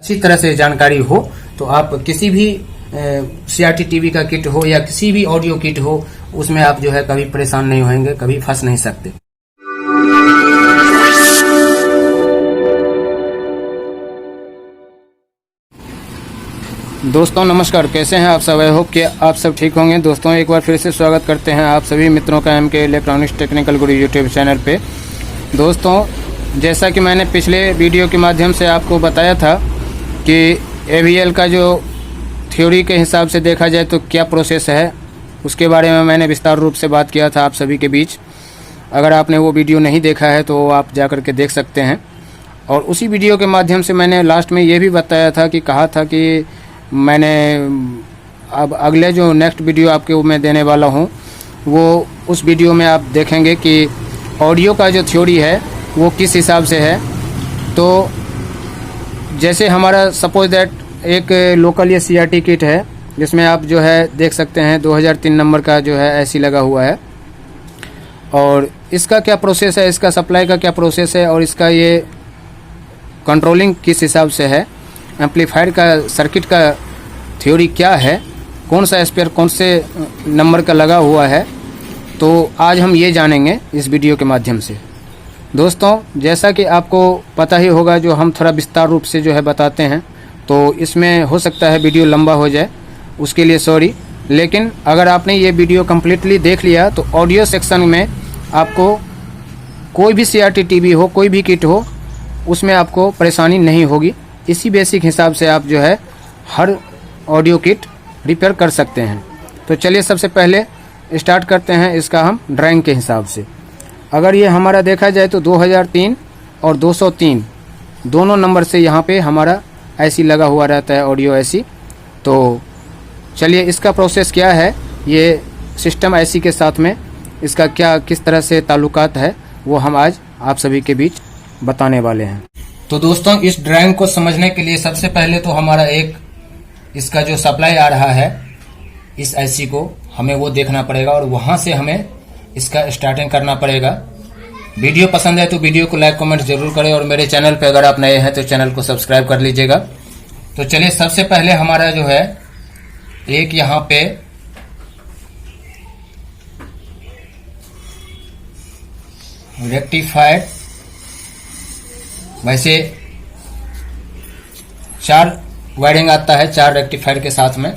इसी तरह से जानकारी हो तो आप किसी भी CRT टीवी का किट हो या किसी भी ऑडियो किट हो, उसमें आप जो है कभी परेशान नहीं होंगे, कभी फंस नहीं सकते। दोस्तों नमस्कार, कैसे हैं आप सब? आई होप कि आप सब ठीक होंगे। दोस्तों एक बार फिर से स्वागत करते हैं आप सभी मित्रों का MK इलेक्ट्रॉनिक्स टेक्निकल गुरु यूट्यूब चैनल पे। दोस्तों जैसा कि मैंने पिछले वीडियो के माध्यम से आपको बताया था कि AVL का जो थ्योरी के हिसाब से देखा जाए तो क्या प्रोसेस है, उसके बारे में मैंने विस्तार रूप से बात किया था आप सभी के बीच। अगर आपने वो वीडियो नहीं देखा है तो आप जा कर के देख सकते हैं। और उसी वीडियो के माध्यम से मैंने लास्ट में ये भी बताया था कि कहा था कि मैंने अब अगले जो नेक्स्ट वीडियो आपके मैं देने वाला हूँ, वो उस वीडियो में आप देखेंगे कि ऑडियो का जो थ्योरी है वो किस हिसाब से है। तो जैसे हमारा सपोज दैट एक लोकल ये CRT किट है, जिसमें आप जो है देख सकते हैं 2003 नंबर का जो है ऐसी लगा हुआ है। और इसका क्या प्रोसेस है, इसका सप्लाई का क्या प्रोसेस है और इसका ये कंट्रोलिंग किस हिसाब से है, एम्पलीफायर का सर्किट का थ्योरी क्या है, कौन सा स्पेयर कौन से नंबर का लगा हुआ है, तो आज हम ये जानेंगे इस वीडियो के माध्यम से। दोस्तों जैसा कि आपको पता ही होगा, जो हम थोड़ा विस्तार रूप से जो है बताते हैं, तो इसमें हो सकता है वीडियो लंबा हो जाए, उसके लिए सॉरी। लेकिन अगर आपने ये वीडियो कम्प्लीटली देख लिया तो ऑडियो सेक्शन में आपको कोई भी CRT टीवी हो, कोई भी किट हो, उसमें आपको परेशानी नहीं होगी। इसी बेसिक हिसाब से आप जो है हर ऑडियो किट रिपेयर कर सकते हैं। तो चलिए सबसे पहले स्टार्ट करते हैं इसका हम ड्राइंग के हिसाब से। अगर ये हमारा देखा जाए तो 2003 और 203 दोनों नंबर से यहाँ पे हमारा ऐसी लगा हुआ रहता है, ऑडियो ऐसी। तो चलिए इसका प्रोसेस क्या है, ये सिस्टम ऐसी के साथ में इसका क्या किस तरह से ताल्लुकात है, वो हम आज आप सभी के बीच बताने वाले हैं। तो दोस्तों इस ड्राइंग को समझने के लिए सबसे पहले तो हमारा एक इसका जो सप्लाई आ रहा है इस IC को हमें वो देखना पड़ेगा और वहां से हमें इसका स्टार्टिंग करना पड़ेगा। वीडियो पसंद है तो वीडियो को लाइक कमेंट जरूर करें और मेरे चैनल पे अगर आप नए हैं तो चैनल को सब्सक्राइब कर लीजिएगा। तो चलिए सबसे पहले हमारा जो है एक यहाँ पे रेक्टिफायर, वैसे 4 वायरिंग आता है 4 रेक्टिफायर के साथ में,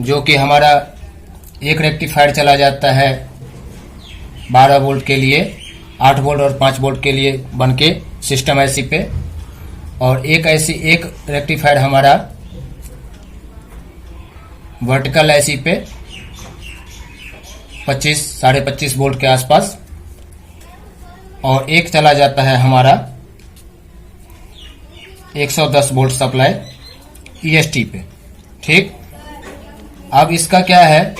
जो कि हमारा एक रेक्टिफायर चला जाता है 12 वोल्ट के लिए, 8 वोल्ट और 5 वोल्ट के लिए बन के सिस्टम IC पे, और एक रेक्टिफायर हमारा वर्टिकल IC पे 25-25.5 वोल्ट के आसपास, और एक चला जाता है हमारा 110 वोल्ट सप्लाई EST पे। ठीक, अब इसका क्या है,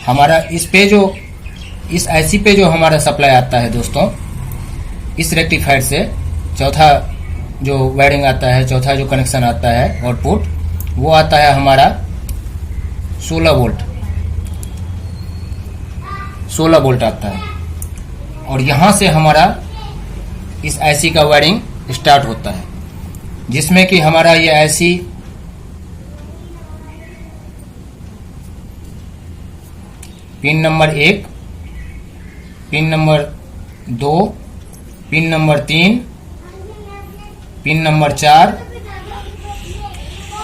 हमारा इस पे जो इस IC पे जो हमारा सप्लाई आता है दोस्तों, इस रेक्टिफायर से चौथा जो वायरिंग आता है, चौथा जो कनेक्शन आता है आउटपुट, वो आता है हमारा 16 वोल्ट आता है। और यहां से हमारा इस IC का वायरिंग स्टार्ट होता है, जिसमें कि हमारा ये IC pin number 1, pin number 2, pin number 3, pin number 4,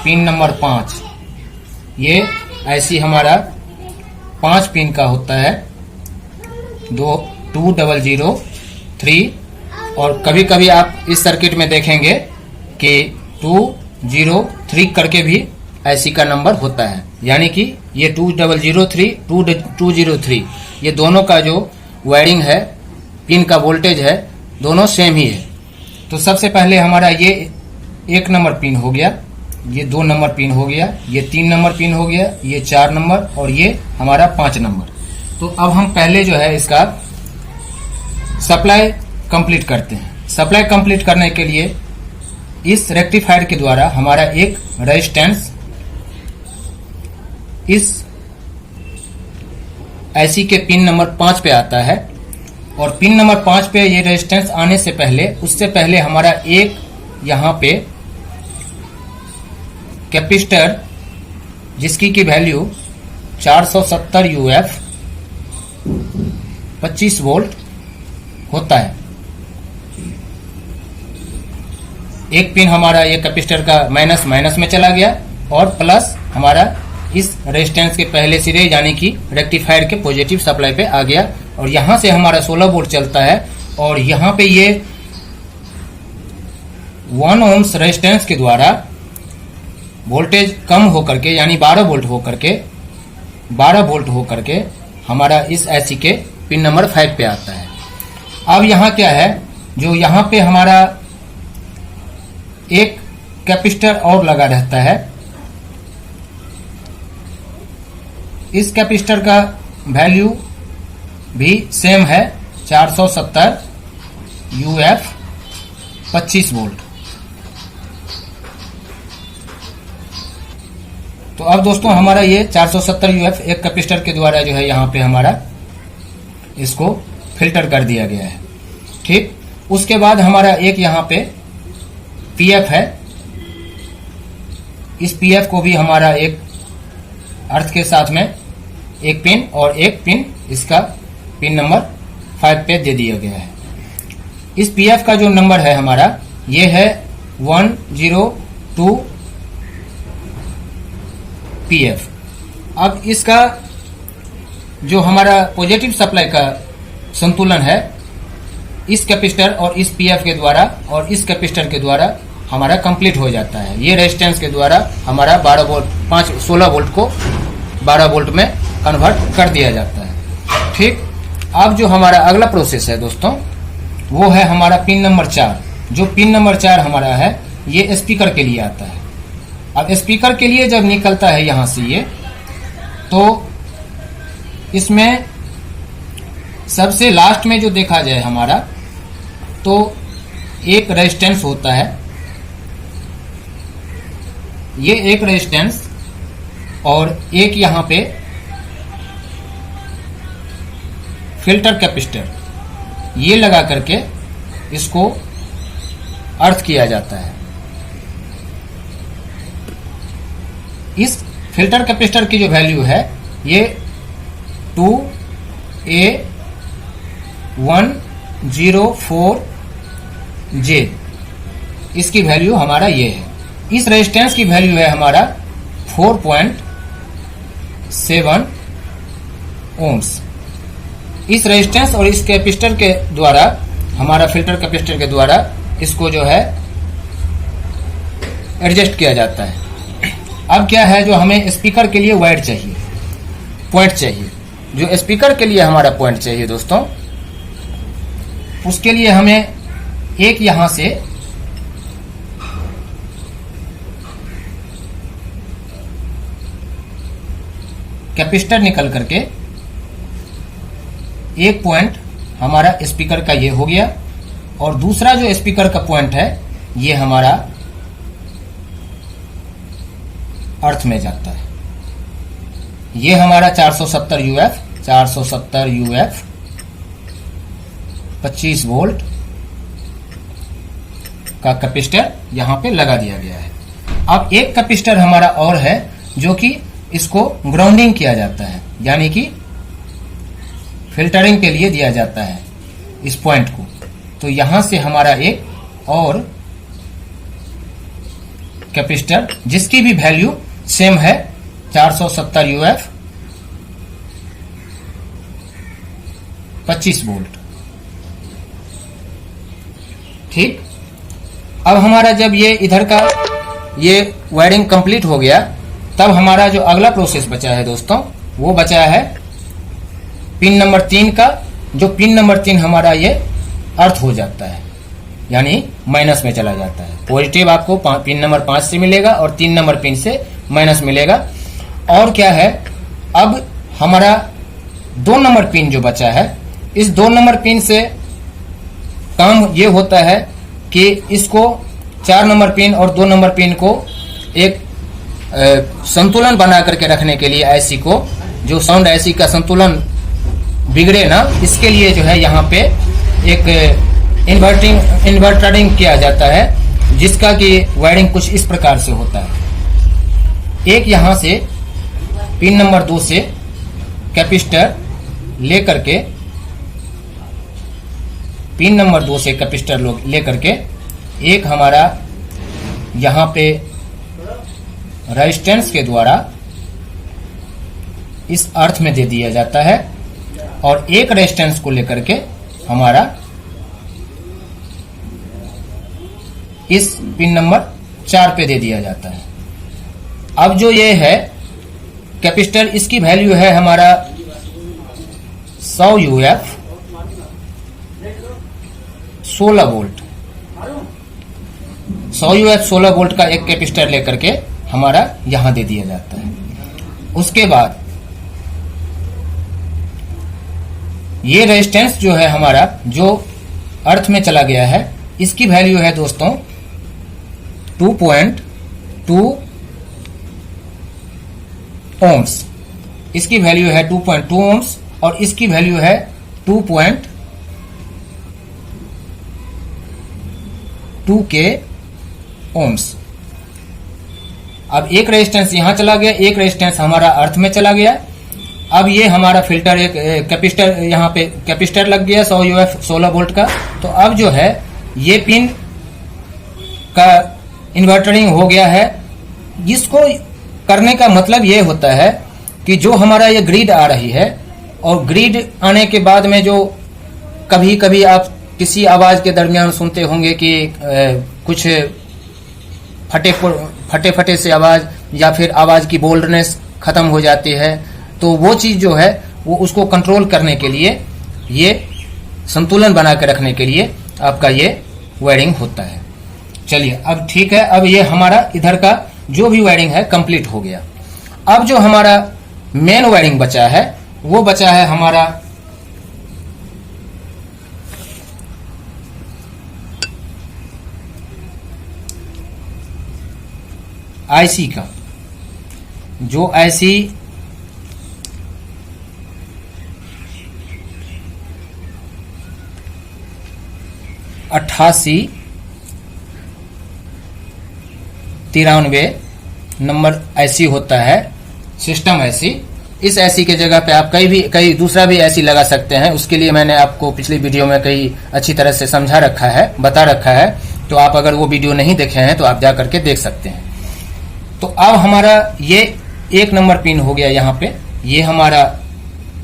pin number 5, ये IC हमारा 5 पिन का होता है, 2003। और कभी कभी आप इस सर्किट में देखेंगे कि 203 करके भी IC का नंबर होता है, यानी कि ये 203 ये दोनों का जो वायरिंग है, पिन का वोल्टेज है, दोनों सेम ही है। तो सबसे पहले हमारा ये 1 नंबर पिन हो गया, ये 2 नंबर पिन हो गया, ये 3 नंबर पिन हो गया, ये 4 नंबर और ये हमारा 5 नंबर। तो अब हम पहले जो है इसका सप्लाई कंप्लीट करते हैं। सप्लाई कंप्लीट करने के लिए इस रेक्टिफायर के द्वारा हमारा एक रेजिस्टेंस इस आईसी के पिन नंबर 5 पे आता है। और पिन नंबर 5 पे ये रेजिस्टेंस आने से पहले, उससे पहले हमारा एक यहाँ पे कैपेसिटर जिसकी की वैल्यू 470 यूएफ 25 वोल्ट होता है। एक पिन हमारा ये कैपेसिटर का माइनस में चला गया और प्लस हमारा इस रेजिस्टेंस के पहले सिरे यानी कि रेक्टिफायर के पॉजिटिव सप्लाई पे आ गया। और यहां से हमारा 16 वोल्ट चलता है और यहां पे ये 1 ओम्स रेजिस्टेंस के द्वारा वोल्टेज कम होकर के यानी 12 वोल्ट होकर के हमारा इस आईसी के पिन नंबर 5 पे आता है। अब यहाँ क्या है, जो यहाँ पे हमारा एक कैपेसिटर और लगा रहता है, इस कैपेसिटर का वैल्यू भी सेम है 470 यूएफ 25 वोल्ट। तो अब दोस्तों हमारा ये 470 यूएफ एक कैपेसिटर के द्वारा जो है यहाँ पे हमारा इसको फिल्टर कर दिया गया है। ठीक, उसके बाद हमारा एक यहाँ पे पीएफ है। इस पीएफ को भी हमारा एक अर्थ के साथ में एक पिन और एक पिन इसका पिन नंबर 5 पे दे दिया गया है। इस पीएफ का जो नंबर है हमारा ये है 102 पीएफ। अब इसका जो हमारा पॉजिटिव सप्लाई का संतुलन है इस कैपेसिटर और इस पीएफ के द्वारा और इस कैपेसिटर के द्वारा हमारा कंप्लीट हो जाता है। ये रेजिस्टेंस के द्वारा हमारा 16 वोल्ट को 12 वोल्ट में कन्वर्ट कर दिया जाता है। ठीक, अब जो हमारा अगला प्रोसेस है दोस्तों वो है हमारा पिन नंबर 4। जो पिन नंबर 4 हमारा है ये स्पीकर के लिए आता है। अब स्पीकर के लिए जब निकलता है यहां से ये, तो इसमें सबसे लास्ट में जो देखा जाए हमारा तो एक रेजिस्टेंस होता है। ये एक रेजिस्टेंस और एक यहां पे फिल्टर कैपेसिटर ये लगा करके इसको अर्थ किया जाता है। इस फिल्टर कैपेसिटर की जो वैल्यू है ये 2A104J, इसकी वैल्यू हमारा ये है। इस रेजिस्टेंस की वैल्यू है हमारा 4.7 ओम्स। इस रेजिस्टेंस और इस कैपेसिटर के द्वारा हमारा फिल्टर कैपेसिटर के द्वारा इसको जो है एडजस्ट किया जाता है। अब क्या है, जो हमें स्पीकर के लिए वायर चाहिए, पॉइंट चाहिए। जो स्पीकर के लिए हमारा पॉइंट चाहिए दोस्तों, उसके लिए हमें एक यहां से कैपेसिटर निकल करके एक पॉइंट हमारा स्पीकर का ये हो गया और दूसरा जो स्पीकर का पॉइंट है ये हमारा अर्थ में जाता है। ये हमारा 470 यूएफ 25 वोल्ट का कैपेसिटर यहां पे लगा दिया गया है। अब एक कैपेसिटर हमारा और है जो कि इसको ग्राउंडिंग किया जाता है, यानी कि फिल्टरिंग के लिए दिया जाता है इस पॉइंट को। तो यहां से हमारा एक और कैपेसिटर जिसकी भी वैल्यू सेम है 470 यूएफ 25 वोल्ट। ठीक, अब हमारा जब ये इधर का ये वायरिंग कंप्लीट हो गया तब हमारा जो अगला प्रोसेस बचा है दोस्तों वो बचा है पिन नंबर 3 का। जो पिन नंबर 3 हमारा ये अर्थ हो जाता है, यानी माइनस में चला जाता है। पॉजिटिव आपको पिन नंबर 5 से मिलेगा और 3 नंबर पिन से माइनस मिलेगा। और क्या है, अब हमारा 2 नंबर पिन जो बचा है, इस 2 नंबर पिन से काम ये होता है कि इसको 4 नंबर पिन और 2 नंबर पिन को एक संतुलन बना करके रखने के लिए आईसी को, जो साउंड आईसी का संतुलन बिगड़े ना, इसके लिए जो है यहाँ पे एक इन्वर्टरिंग किया जाता है, जिसका कि वायरिंग कुछ इस प्रकार से होता है। एक यहाँ से पिन नंबर 2 से कैपेसिटर लेकर के, पिन नंबर 2 से कैपेसिटर लेकर के एक हमारा यहाँ पे रेजिस्टेंस के द्वारा इस अर्थ में दे दिया जाता है, और एक रेजिस्टेंस को लेकर के हमारा इस पिन नंबर 4 पे दे दिया जाता है। अब जो ये है कैपेसिटर, इसकी वैल्यू है हमारा 100 UF 16 वोल्ट। 100 UF 16 वोल्ट का एक कैपेसिटर लेकर के हमारा यहां दे दिया जाता है। उसके बाद ये रेजिस्टेंस जो है हमारा, जो अर्थ में चला गया है, इसकी वैल्यू है दोस्तों 2.2 ओम्स। इसकी वैल्यू है 2.2 ओम्स और इसकी वैल्यू है 2.2 के ओम्स। अब एक रेजिस्टेंस यहां चला गया, एक रेजिस्टेंस हमारा अर्थ में चला गया। अब ये हमारा फिल्टर एक कैपेसिटर, यहाँ पे कैपेसिटर लग गया 100 UF 16 वोल्ट का। तो अब जो है ये पिन का इन्वर्टरिंग हो गया है। इसको करने का मतलब ये होता है कि जो हमारा ये ग्रिड आ रही है, और ग्रिड आने के बाद में जो कभी कभी आप किसी आवाज के दरमियान सुनते होंगे कि कुछ फटे से आवाज, या फिर आवाज की बोल्डनेस खत्म हो जाती है, तो वो चीज जो है वो उसको कंट्रोल करने के लिए, ये संतुलन बना के रखने के लिए आपका ये वायरिंग होता है। चलिए अब ठीक है, अब ये हमारा इधर का जो भी वायरिंग है कंप्लीट हो गया। अब जो हमारा मेन वायरिंग बचा है, वो बचा है हमारा आईसी का, जो आईसी 8893 नंबर ऐसी होता है, सिस्टम ऐसी। इस ऐसी के जगह पे आप कई दूसरा भी ऐसी लगा सकते हैं। उसके लिए मैंने आपको पिछली वीडियो में कई अच्छी तरह से समझा रखा है, बता रखा है। तो आप अगर वो वीडियो नहीं देखे हैं तो आप जा करके देख सकते हैं। तो अब हमारा ये 1 नंबर पिन हो गया, यहाँ पे ये हमारा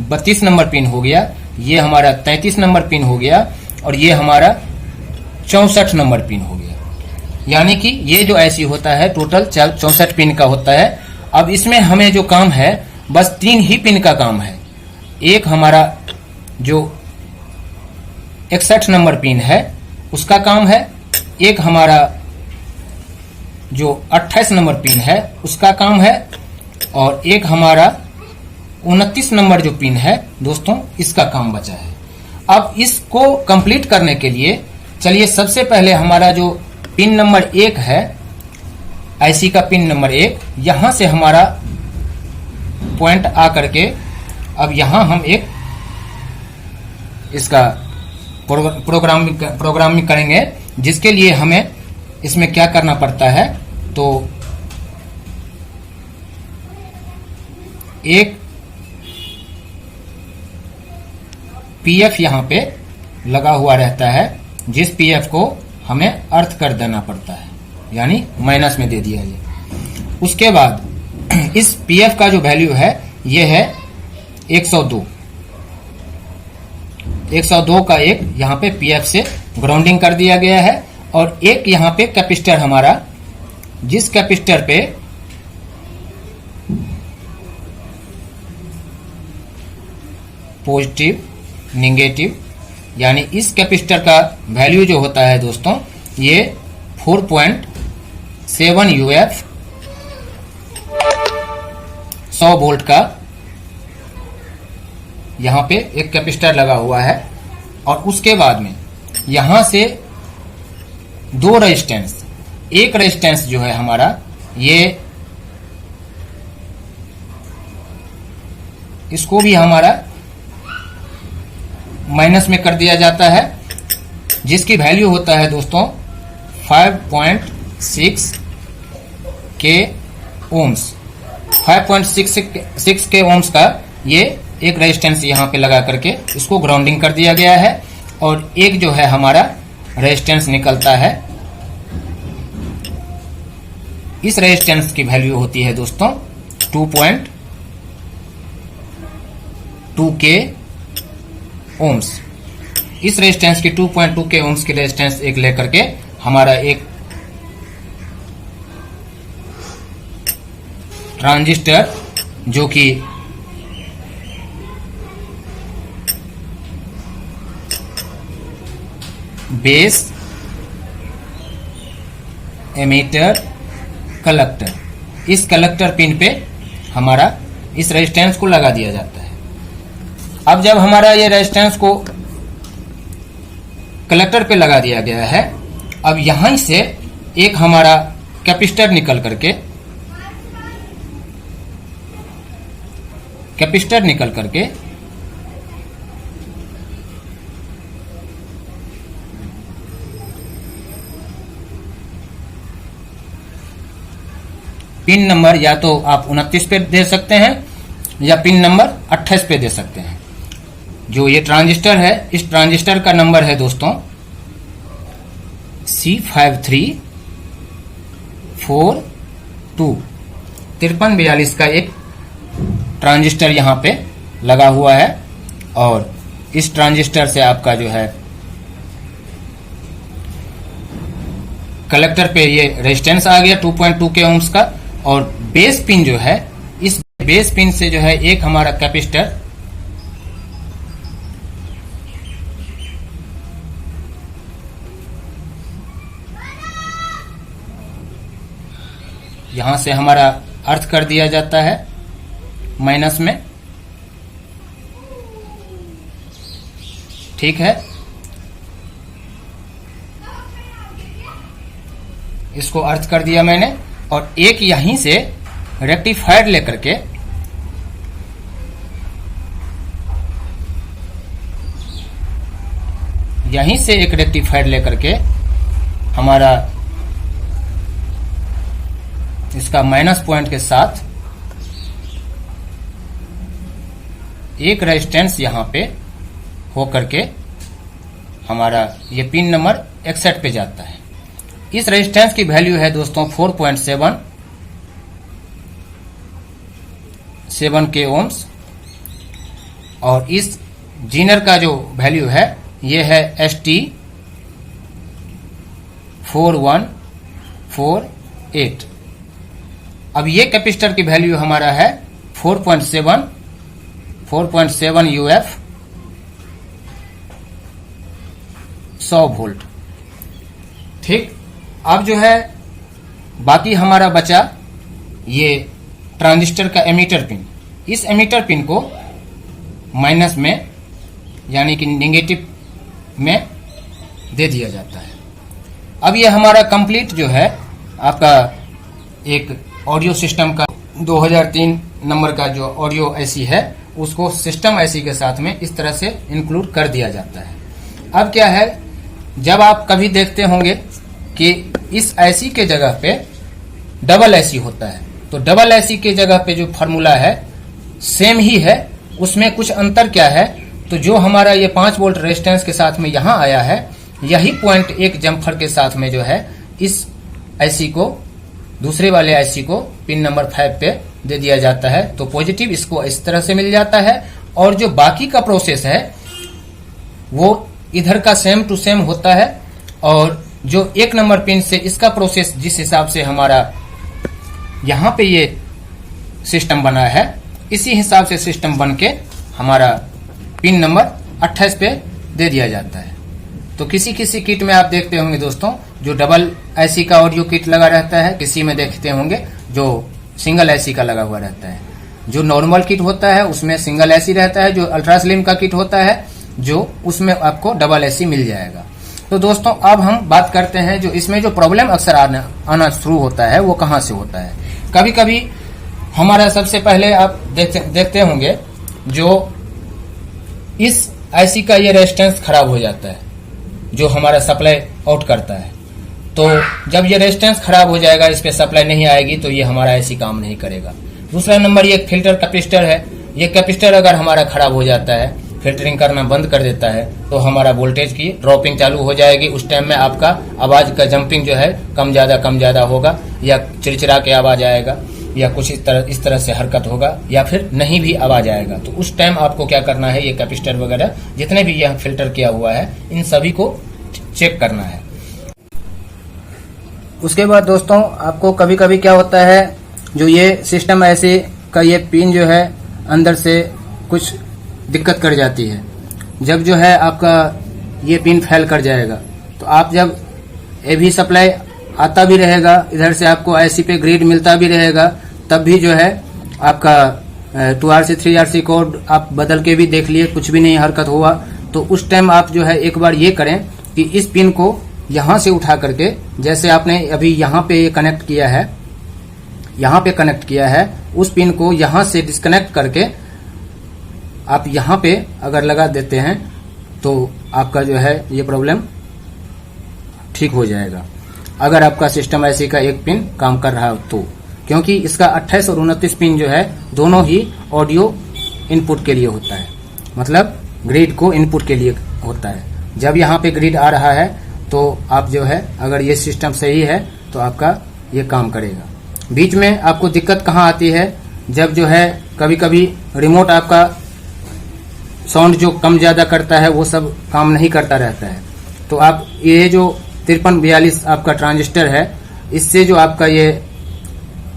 32 नंबर पिन हो गया, ये हमारा 33 नंबर पिन हो गया, और ये हमारा 64 नंबर पिन हो गया। यानी कि ये जो ऐसी होता है टोटल 64 पिन का होता है। अब इसमें हमें जो काम है बस 3 ही पिन का काम है। एक हमारा जो 61 नंबर पिन है उसका काम है, एक हमारा जो 28 नंबर पिन है उसका काम है, और एक हमारा 29 नंबर जो पिन है दोस्तों, इसका काम बचा है। अब इसको कंप्लीट करने के लिए चलिए सबसे पहले हमारा जो पिन नंबर 1 है, आईसी का पिन नंबर 1, यहां से हमारा पॉइंट आ करके अब यहां हम एक इसका प्रोग्रामिंग करेंगे, जिसके लिए हमें इसमें क्या करना पड़ता है। तो एक पीएफ यहां पे लगा हुआ रहता है, जिस पीएफ को हमें अर्थ कर देना पड़ता है, यानी माइनस में दे दिया जाए। उसके बाद इस पीएफ का जो वैल्यू है ये है 102। 102 का एक यहाँ पे पीएफ से ग्राउंडिंग कर दिया गया है, और एक यहाँ पे कैपेसिटर हमारा, जिस कैपेसिटर पे पॉजिटिव नेगेटिव, यानी इस कैपेसिटर का वैल्यू जो होता है दोस्तों, ये 4.7 UF 100 वोल्ट का यहां पे एक कैपेसिटर लगा हुआ है। और उसके बाद में यहां से 2 रेजिस्टेंस, एक रेजिस्टेंस जो है हमारा, ये इसको भी हमारा माइनस में कर दिया जाता है, जिसकी वैल्यू होता है दोस्तों 5.6 के ओम्स। 5.66 के ओम्स का ये एक रेजिस्टेंस यहाँ पे लगा करके इसको ग्राउंडिंग कर दिया गया है, और एक जो है हमारा रेजिस्टेंस निकलता है। इस रेजिस्टेंस की वैल्यू होती है दोस्तों 2.2 के ओम्स। इस रेजिस्टेंस की 2.2 के ओम्स की रेजिस्टेंस एक लेकर के हमारा एक ट्रांजिस्टर जो कि बेस, एमीटर, कलेक्टर, इस कलेक्टर पिन पे हमारा इस रेजिस्टेंस को लगा दिया जाता है। अब जब हमारा ये रेजिस्टेंस को कलेक्टर पे लगा दिया गया है, अब यहां से एक हमारा कैपेसिटर निकल करके पिन नंबर या तो आप 29 पे दे सकते हैं या पिन नंबर 28 पे दे सकते हैं। जो ये ट्रांजिस्टर है, इस ट्रांजिस्टर का नंबर है दोस्तों C5342। 5342 का एक ट्रांजिस्टर यहाँ पे लगा हुआ है, और इस ट्रांजिस्टर से आपका जो है कलेक्टर पे ये रेजिस्टेंस आ गया 2.2 के ओम्स का, और बेस पिन जो है, इस बेस पिन से जो है एक हमारा कैपेसिटर यहां से हमारा अर्थ कर दिया जाता है माइनस में, ठीक है। इसको अर्थ कर दिया मैंने, और एक यहीं से रेक्टिफायर लेकर के यहीं से एक रेक्टिफायर लेकर के हमारा इसका माइनस पॉइंट के साथ एक रेजिस्टेंस यहां पे हो करके हमारा ये पिन नंबर 61 पे जाता है। इस रेजिस्टेंस की वैल्यू है दोस्तों 4.7 के ओम्स, और इस जीनर का जो वैल्यू है ये है ST4148। अब ये कैपेसिटर की वैल्यू हमारा है 4.7 UF 100 वोल्ट, ठीक। अब जो है बाकी हमारा बचा ये ट्रांजिस्टर का एमीटर पिन। इस एमीटर पिन को माइनस में यानी कि नेगेटिव में दे दिया जाता है। अब ये हमारा कंप्लीट जो है आपका एक ऑडियो सिस्टम का 2003 नंबर का जो ऑडियो आईसी है, उसको सिस्टम आईसी के साथ में इस तरह से इंक्लूड कर दिया जाता है। अब क्या है, जब आप कभी देखते होंगे कि इस आईसी के जगह पे डबल आईसी होता है, तो डबल आईसी के जगह पे जो फार्मूला है सेम ही है, उसमें कुछ अंतर क्या है, तो जो हमारा ये 5 वोल्ट रेजिस्टेंस के साथ में यहां आया है, यही पॉइंट एक जम्फर के साथ में जो है इस आईसी को, दूसरे वाले आईसी को पिन नंबर 5 पे दे दिया जाता है। तो पॉजिटिव इसको इस तरह से मिल जाता है, और जो बाकी का प्रोसेस है वो इधर का सेम टू सेम होता है, और जो 1 नंबर पिन से इसका प्रोसेस जिस हिसाब से हमारा यहां पे ये सिस्टम बना है, इसी हिसाब से सिस्टम बन के हमारा पिन नंबर 28 पे दे दिया जाता है। तो किसी किसी किट में आप देखते होंगे दोस्तों जो डबल आईसी का ऑडियो किट लगा रहता है, किसी में देखते होंगे जो सिंगल आईसी का लगा हुआ रहता है। जो नॉर्मल किट होता है उसमें सिंगल आईसी रहता है, जो अल्ट्रा स्लिम का किट होता है जो उसमें आपको डबल आईसी मिल जाएगा। तो दोस्तों अब हम बात करते हैं जो इसमें जो प्रॉब्लम अक्सर आना शुरू होता है वो कहां से होता है। कभी कभी हमारा सबसे पहले आप देखते होंगे जो इस आईसी का ये रेजिस्टेंस खराब हो जाता है जो हमारा सप्लाई आउट करता है। तो जब ये रेजिस्टेंस खराब हो जाएगा, इस पे सप्लाई नहीं आएगी, तो ये हमारा आईसी काम नहीं करेगा। दूसरा नंबर ये फिल्टर कैपेसिटर है। ये कैपेसिटर अगर हमारा खराब हो जाता है, फिल्टरिंग करना बंद कर देता है, तो हमारा वोल्टेज की ड्रॉपिंग चालू हो जाएगी। उस टाइम में आपका आवाज का जंपिंग जो है कम ज्यादा होगा, या चिड़चिड़ा के आवाज आएगा, या कुछ इस तरह से हरकत होगा, या फिर नहीं भी आवाज आएगा। तो उस टाइम आपको क्या करना है, ये कैपेसिटर वगैरह जितने भी यह फिल्टर किया हुआ है, इन सभी को चेक करना है। उसके बाद दोस्तों, आपको कभी कभी क्या होता है, जो ये सिस्टम ऐसे का ये पिन जो है अंदर से कुछ दिक्कत कर जाती है। जब जो है आपका ये पिन फेल कर जाएगा, तो आप जब एवी सप्लाई आता भी रहेगा, इधर से आपको आईसी पे ग्रिड मिलता भी रहेगा, तब भी जो है आपका 2RC 3RC कोड आप बदल के भी देख लिए, कुछ भी नहीं हरकत हुआ। तो उस टाइम आप जो है एक बार ये करें कि इस पिन को यहां से उठा करके, जैसे आपने अभी यहाँ पे ये कनेक्ट किया है, यहाँ पे कनेक्ट किया है, उस पिन को यहां से डिस्कनेक्ट करके आप यहाँ पे अगर लगा देते हैं, तो आपका जो है ये प्रॉब्लम ठीक हो जाएगा। अगर आपका सिस्टम ऐसी का एक पिन काम कर रहा हो तो, क्योंकि इसका 28 और 29 पिन जो है दोनों ही ऑडियो इनपुट के लिए होता है, मतलब ग्रिड को इनपुट के लिए होता है। जब यहाँ पे ग्रिड आ रहा है, तो आप जो है अगर ये सिस्टम सही है तो आपका ये काम करेगा। बीच में आपको दिक्कत कहाँ आती है, जब जो है कभी कभी रिमोट आपका साउंड जो कम ज्यादा करता है वो सब काम नहीं करता रहता है। तो आप ये जो 5342 आपका ट्रांजिस्टर है, इससे जो आपका ये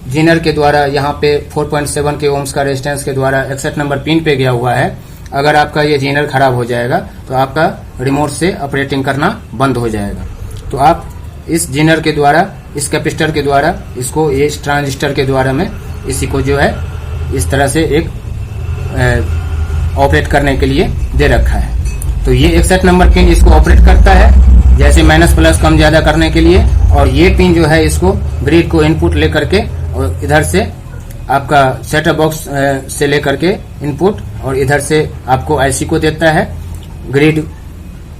जीनर के द्वारा यहाँ पे 4.7 के ओम्स का रेजिस्टेंस के द्वारा 61 नंबर पिन पे गया हुआ है। अगर आपका ये जीनर खराब हो जाएगा, तो आपका रिमोट से ऑपरेटिंग करना बंद हो जाएगा। तो आप इस जीनर के द्वारा, इस कैपेसिटर के द्वारा, इसको इस ट्रांजिस्टर के द्वारा में इसी को जो है इस तरह से एक ऑपरेट करने के लिए दे रखा है। तो ये 61 नंबर पिन इसको ऑपरेट करता है, जैसे माइनस प्लस कम ज्यादा करने के लिए, और ये पिन जो है इसको ग्रिड को इनपुट लेकर के, और इधर से आपका सेटअप बॉक्स से लेकर के इनपुट, और इधर से आपको आईसी को देता है। ग्रिड,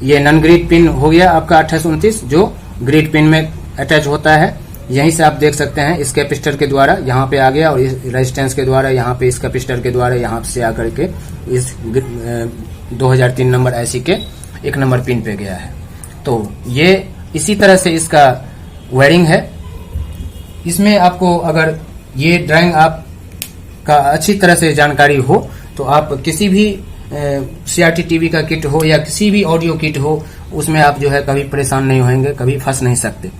ये नॉन ग्रिड पिन हो गया आपका 28-29, जो ग्रिड पिन में अटैच होता है। यहीं से आप देख सकते हैं, इस कैपेसिटर के द्वारा यहाँ पे आ गया, और इस रेजिस्टेंस के द्वारा यहाँ पे, इस कैपेसिटर के द्वारा यहाँ से आकर के इस 2003 नंबर आईसी के 1 नंबर पिन पे गया है। तो ये इसी तरह से इसका वायरिंग है। इसमें आपको अगर ये ड्राइंग आप का अच्छी तरह से जानकारी हो, तो आप किसी भी CRT टीवी का किट हो या किसी भी ऑडियो किट हो, उसमें आप जो है कभी परेशान नहीं होंगे, कभी फंस नहीं सकते।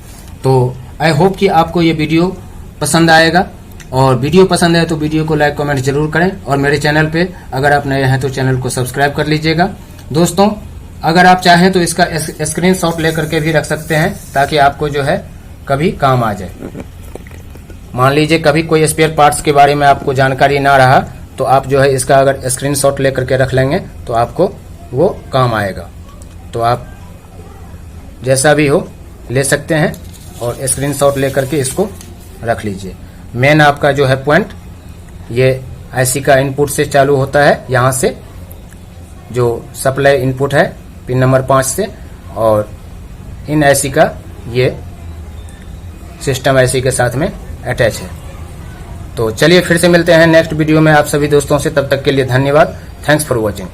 तो आई होप कि आपको ये वीडियो पसंद आएगा, और वीडियो पसंद है तो वीडियो को लाइक कमेंट जरूर करें, और मेरे चैनल पे अगर आप नए हैं तो चैनल को सब्सक्राइब कर लीजिएगा। दोस्तों, अगर आप चाहें तो इसका स्क्रीनशॉट लेकर के भी रख सकते हैं, ताकि आपको जो है कभी काम आ जाए। मान लीजिए कभी कोई स्पेयर पार्ट्स के बारे में आपको जानकारी ना रहा, तो आप जो है इसका अगर स्क्रीनशॉट लेकर के रख लेंगे तो आपको वो काम आएगा। तो आप जैसा भी हो ले सकते हैं, और स्क्रीनशॉट लेकर के इसको रख लीजिए। मेन आपका जो है पॉइंट, ये आईसी का इनपुट से चालू होता है, यहाँ से जो सप्लाई इनपुट है पिन नंबर 5 से, और इन आईसी का ये सिस्टम आईसी के साथ में अटैच है। तो चलिए फिर से मिलते हैं नेक्स्ट वीडियो में आप सभी दोस्तों से। तब तक के लिए धन्यवाद। Thanks for watching.